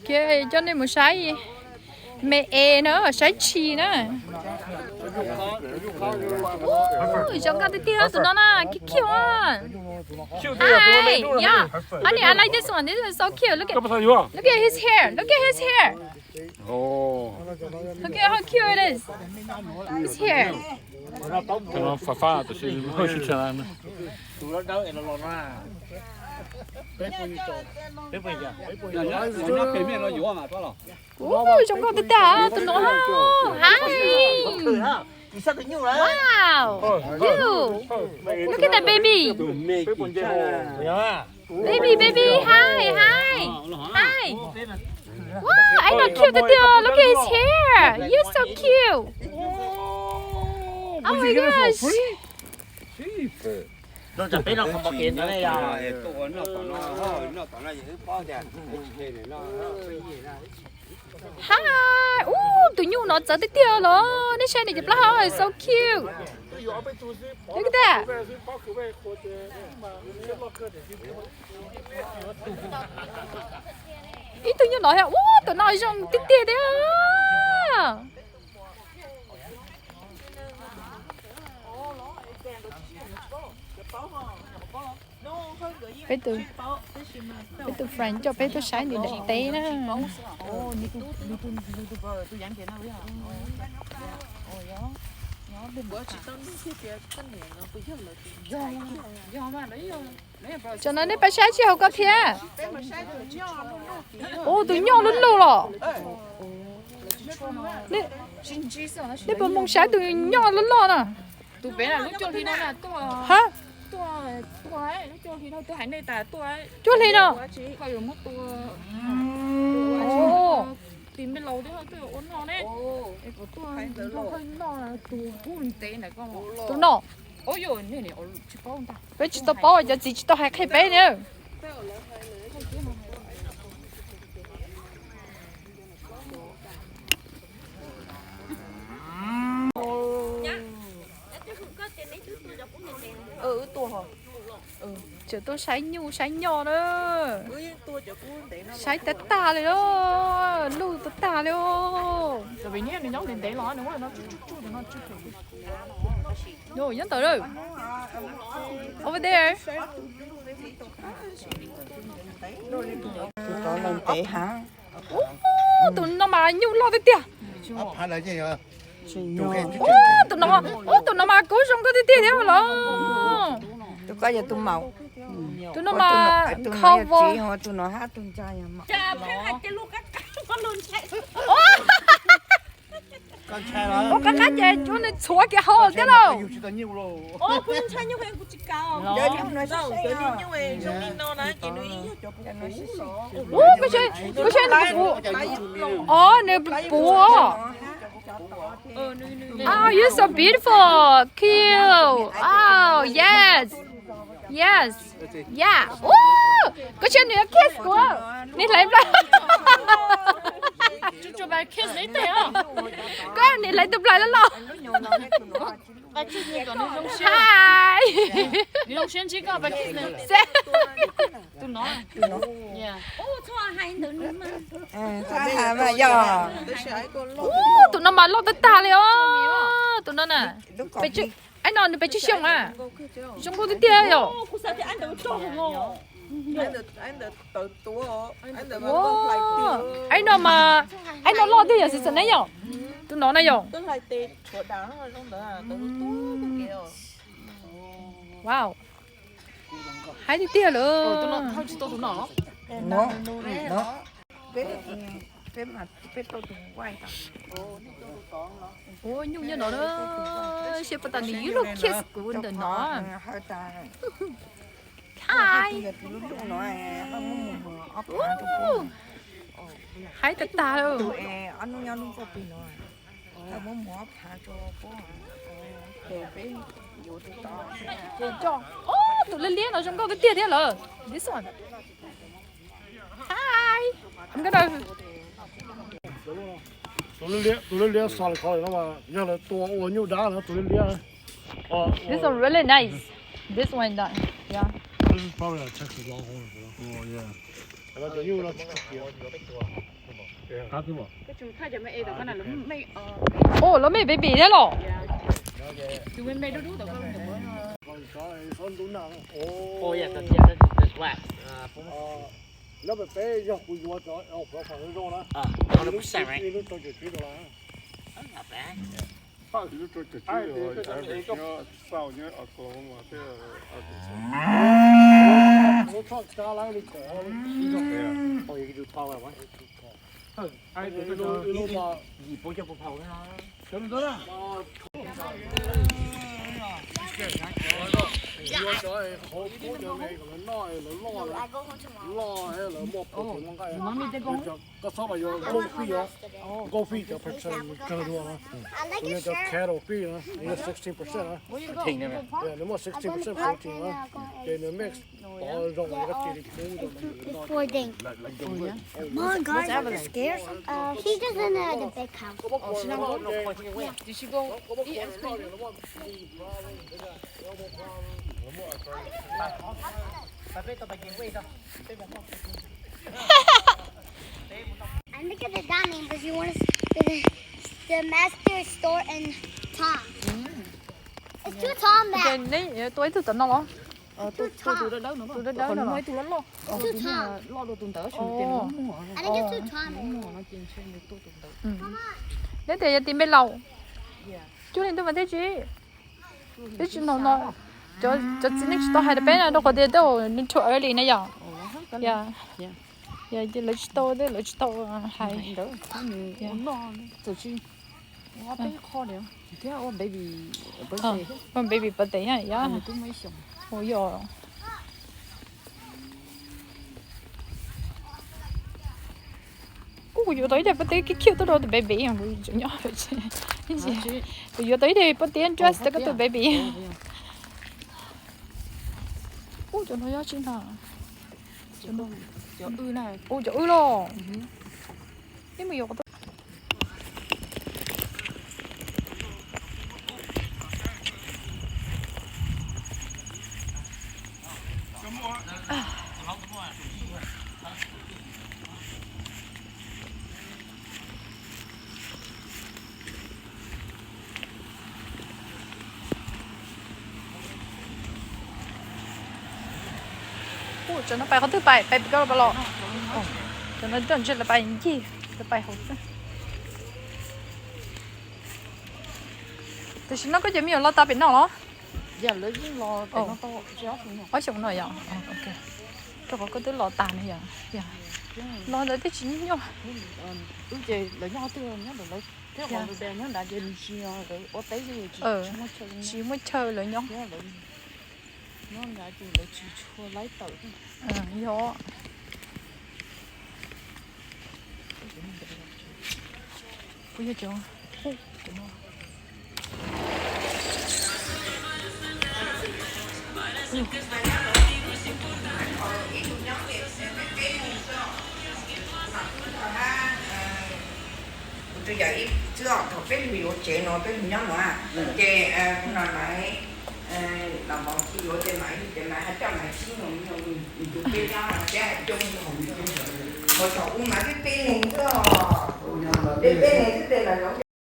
kia cho nên một sái mẹ e nữa sái chi nữa trong cái tia tụi nó nè cute à hi yeah honey I like this one this is so cute look at his hair look at his hair look at how cute it is his hair nó pha tôi sẽ hơi chút chả lắm tụi nó đỡ nó lòn ra bé bây giờ nó kể miệng nó dũa mà đó là trong cái tia tụi nó hi wow cute look at that baby baby hi wow I know cute tia look at his hair you're so cute oh my gosh nó chả biết nó không bao kiện nữa đây à hi tụi nhung nó chở tới tia rồi nó xe này chụp lá hoa so cute look at that ý tụi nhung nói hả tụi nó dùng tí tia đấy à bé từ French cho bé từ sáng đi đẹp té đó cho nên bé sáng chỉ học cái kia tụi nhau lớn luôn rồi nè bọn mông sáng tụi nhau lớn luôn à tụi bé là lúc cho thì nó là hảตัวấy lúc cho thì nó tôi hãy đây taตัวấy chút thì nào coi được mộtตัวtìm bên lâu đấy tôi ổn nó đấy của tôi hơi nó làตัวbuồn tệ này con tụi nó ôi rồi này này chỉ bao ta bé chỉ tao bao giờ chỉ tao hay khai bé nữaตัวhả chờ tôi sái nho đó sái tất ta rồi đó lưu tất ta rồi rồi vì nhé nó đến đấy nó nữa nó chút nó chút rồi nhắn tới rồi over there tụi nó tệ hả tụi nó mà nhu lo tới tia tụi nó mà cố trong cái tia theo rồi tụi có giờ tụi màu tụi nó mà cover tụi nó hát tụi trai mà con trai đó cái gì chỗ này xóa cái hồ thế nào yêu chỉ nhiều rồi con trai như vậy cũng chỉ cao giờ đi nói đâu tự nhiên như vậy trong đi nó nói chị nuôi cái xe là bùa này bùa oh you're so beautiful cute oh yes yeah cái xe này kiss của đi lấy ra cho bà kiss lấy tay à cái này lấy tụi lại nó bà kiss này còn đi lông xuyên đi lông xuyên chỉ có bà kiss này tụi nó yeah cho hai đứa nữa mà à mà giờ tụi nó mà lo tới ta liền tụi nó nè bây chứ anh nói bây chứ xong à xong có tới tia rồi cô sao thì anh đừng cho không anh nói mà anh nói lo tới giờ sự này rồi tụi nó này rồi wow hai đi tia rồi tụi nó thôi chỉ tụi nó nó bé mặt bé tôi tụi quay ta ôi nhung như nó đó sẽ bắt đầu ní lúc kiss của tụi nó hơi ta hi lúc nó hai tất ta đâu tụi anh nhau luôn có pin rồi tao muốn mua phá cho cô để bé vô tụi tao cho tụi lên liên ở trong câu cái tia thế là this one hi I'm gonna tụi nó lia xả khỏi nó mà giờ là tua ô nhiêu đá nữa tụi nó lia this one really nice this one done yeah this is probably a Texas Longhorn oh yeah nó chỉ như nó chỉ kia cá cái bộ cái chú thay cho mẹ ấy đó cái này là mẹ Ồ, nó mày baby đấy lọ. chú mẹ đu đu đó con được còn có son đúng nào oh yeah that's right nó bị bé dọc bùi dọc rồi nó phải rồi đó nó cũng sai right nó tôi chỉ biết rồi not bad How do you try to do it? Sao nhớ ở cổ mà thế nó cho cá lá đi cổ oh you can do tall one ai để nó mà gì bố cho bố phao đó chấm đó là You're sorry, hope you're making a noise, a law, a more important guy. Có số mà vô go phi cho percent cho đua nó. Bây giờ cattle phi nó, nó 16% á. thình này Yeah, nó 16% protein á. Để nó mix bỏ rong cái kia đi It's for Ding. Oh God, I'm scared. He just in the big house. Did she go eat ice cream? I'm looking at the daim because you want to the master store in Tom. It's too Tom Cái that. này tôi từ tỉnh nào Tôi đến đâu nữa. Tôi đến đâu nữa. Tôi lớn lo. Too Tom. Lo đồ tuần tới xuống tiền nó mua. I think it's too Tom. Nó tiền trên để tôi tuần tới. Đấy thì tìm bên lầu. Chú nên tôi vẫn thấy chị. Thế chị nó cho chỉ nên tôi hay bên này đâu có thể đâu nên chỗ ở này giờ. Yeah. Yeah, chỉ lấy tôi đấy lấy tôi hay. Đó. Nó tự nhiên. Nó bé khó đấy. Thế là baby birthday. Con baby birthday á, yeah. Tôi mới xong. Ôi giời. Ủa, giờ tới đây birthday cái kiểu tôi đâu tụi baby à, ui chỗ nhỏ rồi chứ. Cái gì? Giờ tới đây birthday dress tới cái tụi baby. Ủa, chỗ nó giá chín hả? Chỗ ư này. Ủa, chỗ ư lo. Nhưng mà giờ có ủa, cho nó bài có thứ bài cái đó là lọ. Cho nó đơn giản là bài gì? Là bài hột đó. Thì nó có gì nhiều lo ta bên nào đó? Giờ lấy lo để nó to chót nữa. Ở trong này à? Ok. Cho có cái lọ tàn này à? Dạ. Lo lấy cái chín nhau. Ư chị lấy nhau tiêu nhá để lấy. Thế còn được đèn nhá đã dần chi rồi ở tới gì chị. Chỉ mới chơi lấy nhau. Nó đã chỉ lấy chi chua lấy tự. Gió. Bây giờ chưa? Tôi giờ ít chưa học biết nhiều chuyện nó biết nhau mà chị cũng nói lại làm bọn chị ở trên máy hết trong này xin rồi mình biết nhau là cái chung hùng hồi thổ mà cái pin này cơ bên này cái tên là